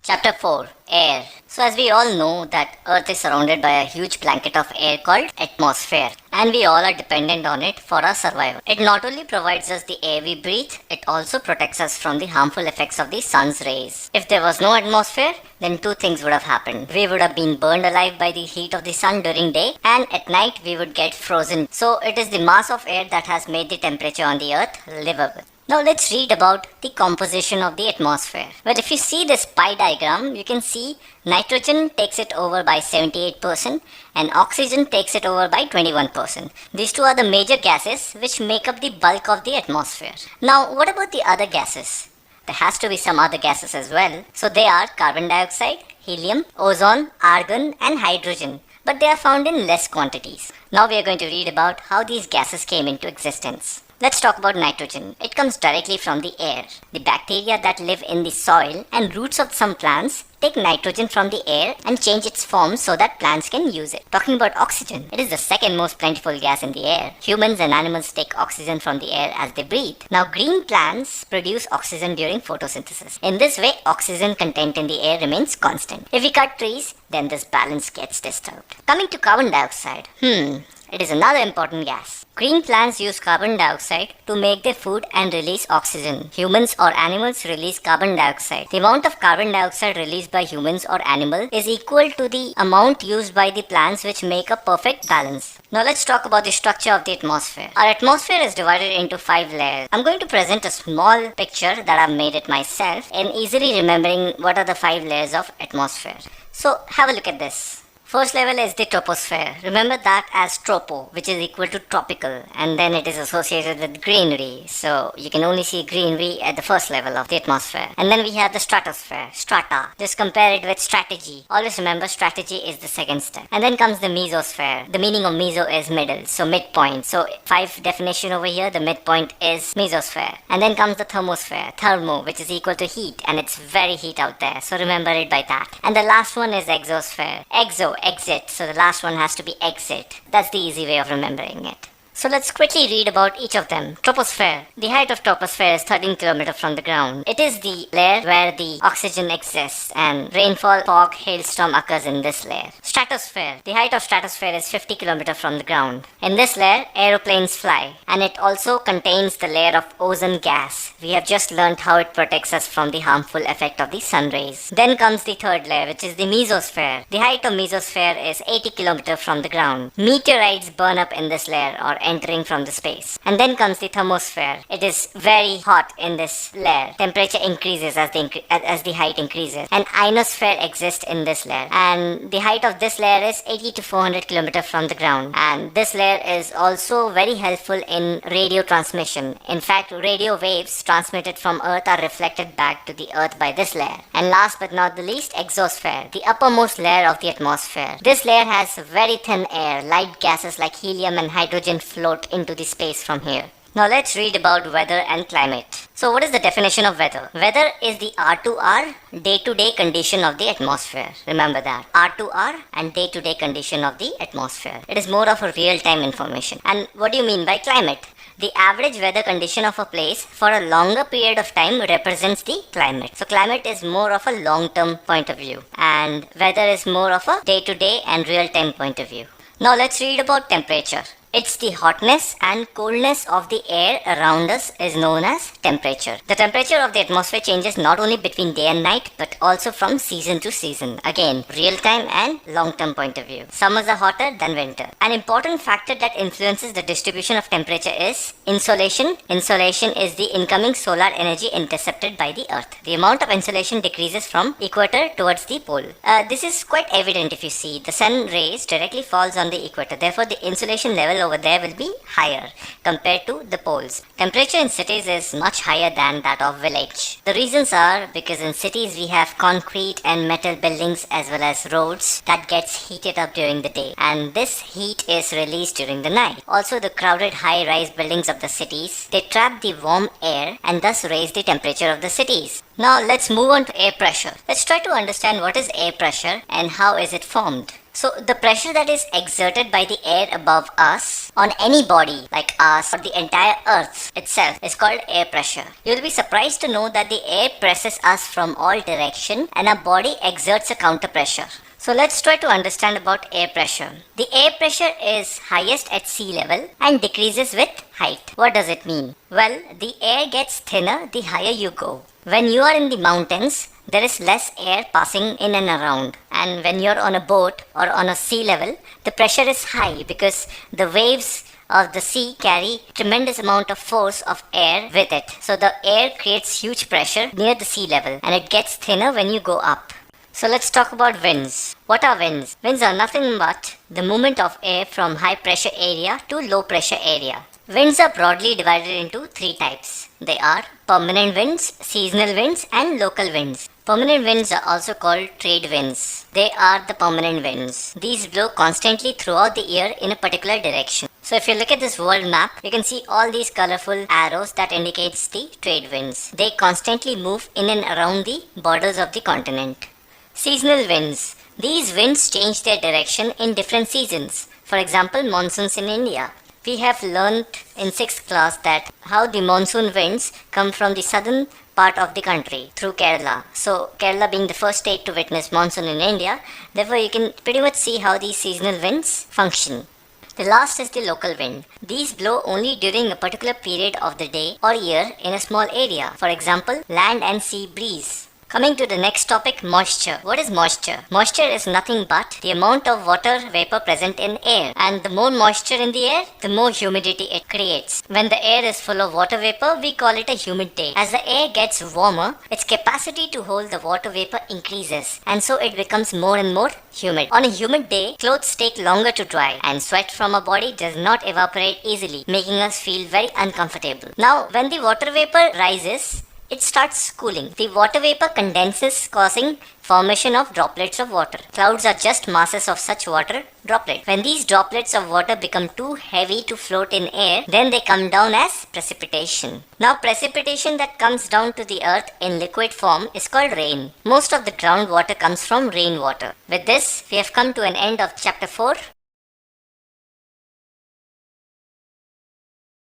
Chapter 4 Air. So as we all know that Earth is surrounded by a huge blanket of air called atmosphere, and we all are dependent on it for our survival. It not only provides us the air we breathe, it also protects us from the harmful effects of the sun's rays. If there was no atmosphere, then two things would have happened. We would have been burned alive by the heat of the sun during day, and at night we would get frozen. So it is the mass of air that has made the temperature on the Earth livable. Now let's read about the composition of the atmosphere. Well, if you see this pie diagram, you can see nitrogen takes it over by 78% and oxygen takes it over by 21%. These two are the major gases which make up the bulk of the atmosphere. Now, what about the other gases? There has to be some other gases as well. So they are carbon dioxide, helium, ozone, argon and hydrogen. But they are found in less quantities. Now we are going to read about how these gases came into existence. Let's talk about nitrogen. It comes directly from the air. The bacteria that live in the soil and roots of some plants take nitrogen from the air and change its form so that plants can use it. Talking about oxygen, it is the second most plentiful gas in the air. Humans and animals take oxygen from the air as they breathe. Now, green plants produce oxygen during photosynthesis. In this way, oxygen content in the air remains constant. If we cut trees, then this balance gets disturbed. Coming to carbon dioxide, it is another important gas. Green plants use carbon dioxide to make their food and release oxygen. Humans or animals release carbon dioxide. The amount of carbon dioxide released by humans or animal is equal to the amount used by the plants, which make a perfect balance. Now let's talk about the structure of the atmosphere. Our atmosphere is divided into 5 layers. I'm going to present a small picture that I've made it myself in easily remembering what are the 5 layers of atmosphere. So have a look at this. First level is the troposphere. Remember that as tropo, which is equal to tropical, and then it is associated with greenery. So you can only see greenery at the first level of the atmosphere. And then we have the stratosphere, strata. Just compare it with strategy. Always remember strategy is the second step. And then comes the mesosphere. The meaning of meso is middle, so midpoint. So 5 definition over here, the midpoint is mesosphere. And then comes the thermosphere, thermo, which is equal to heat, and it's very heat out there. So remember it by that. And the last one is exosphere. Exo, exit, so the last one has to be exit. That's the easy way of remembering it. So let's quickly read about each of them. Troposphere. The height of troposphere is 13 km from the ground. It is the layer where the oxygen exists and rainfall, fog, hailstorm occurs in this layer. Stratosphere. The height of stratosphere is 50 km from the ground. In this layer, aeroplanes fly, and it also contains the layer of ozone gas. We have just learned how it protects us from the harmful effect of the sun rays. Then comes the third layer, which is the mesosphere. The height of mesosphere is 80 km from the ground. Meteorites burn up in this layer or entering from the space. And then comes the thermosphere. It is very hot in this layer. Temperature increases as the height increases. And ionosphere exists in this layer. And the height of this layer is 80 to 400 km from the ground. And this layer is also very helpful in radio transmission. In fact, radio waves transmitted from Earth are reflected back to the Earth by this layer. And last but not the least, exosphere, the uppermost layer of the atmosphere. This layer has very thin air. Light gases like helium and hydrogen float into the space from here. Now let's read about weather and climate. So what is the definition of weather? Weather is the R2R, day-to-day condition of the atmosphere. Remember that. R2R and day-to-day condition of the atmosphere. It is more of a real-time information. And what do you mean by climate? The average weather condition of a place for a longer period of time represents the climate. So climate is more of a long-term point of view, and weather is more of a day-to-day and real-time point of view. Now let's read about temperature. It's the hotness and coldness of the air around us is known as temperature. The temperature of the atmosphere changes not only between day and night, but also from season to season. Again, real-time and long-term point of view. Summers are hotter than winter. An important factor that influences the distribution of temperature is insolation. Insolation is the incoming solar energy intercepted by the Earth. The amount of insolation decreases from equator towards the pole. This is quite evident if you see. The sun rays directly falls on the equator. Therefore, the insolation level over there will be higher compared to the poles. Temperature in cities is much higher than that of village. The reasons are because in cities we have concrete and metal buildings as well as roads that gets heated up during the day, and this heat is released during the night. Also, the crowded high-rise buildings of the cities, they trap the warm air and thus raise the temperature of the cities. Now let's move on to air pressure. Let's try to understand what is air pressure and how is it formed. So the pressure that is exerted by the air above us on any body like us or the entire earth itself is called air pressure. You'll be surprised to know that the air presses us from all direction and our body exerts a counter pressure. So let's try to understand about air pressure. The air pressure is highest at sea level and decreases with height. What does it mean? Well, the air gets thinner the higher you go. When you are in the mountains, there is less air passing in and around. And when you're on a boat or on a sea level, the pressure is high because the waves of the sea carry tremendous amount of force of air with it. So the air creates huge pressure near the sea level and it gets thinner when you go up. So let's talk about winds. What are winds? Winds are nothing but the movement of air from high pressure area to low pressure area. Winds are broadly divided into three types. They are permanent winds, seasonal winds and local winds. Permanent winds are also called trade winds. They are the permanent winds. These blow constantly throughout the year in a particular direction. So if you look at this world map, you can see all these colorful arrows that indicates the trade winds. They constantly move in and around the borders of the continent. Seasonal winds. These winds change their direction in different seasons. For example, monsoons in India. We have learned in 6th class that how the monsoon winds come from the southern part of the country through Kerala. So Kerala being the first state to witness monsoon in India, therefore you can pretty much see how these seasonal winds function. The last is the local wind. These blow only during a particular period of the day or year in a small area. For example, land and sea breeze. Coming to the next topic, moisture. What is moisture? Moisture is nothing but the amount of water vapor present in air. And the more moisture in the air, the more humidity it creates. When the air is full of water vapor, we call it a humid day. As the air gets warmer, its capacity to hold the water vapor increases. And so it becomes more and more humid. On a humid day, clothes take longer to dry. And sweat from our body does not evaporate easily, making us feel very uncomfortable. Now, when the water vapor rises, it starts cooling. The water vapor condenses, causing formation of droplets of water. Clouds are just masses of such water droplets. When these droplets of water become too heavy to float in air, then they come down as precipitation. Now, precipitation that comes down to the earth in liquid form is called rain. Most of the groundwater comes from rainwater. With this, we have come to an end of chapter 4.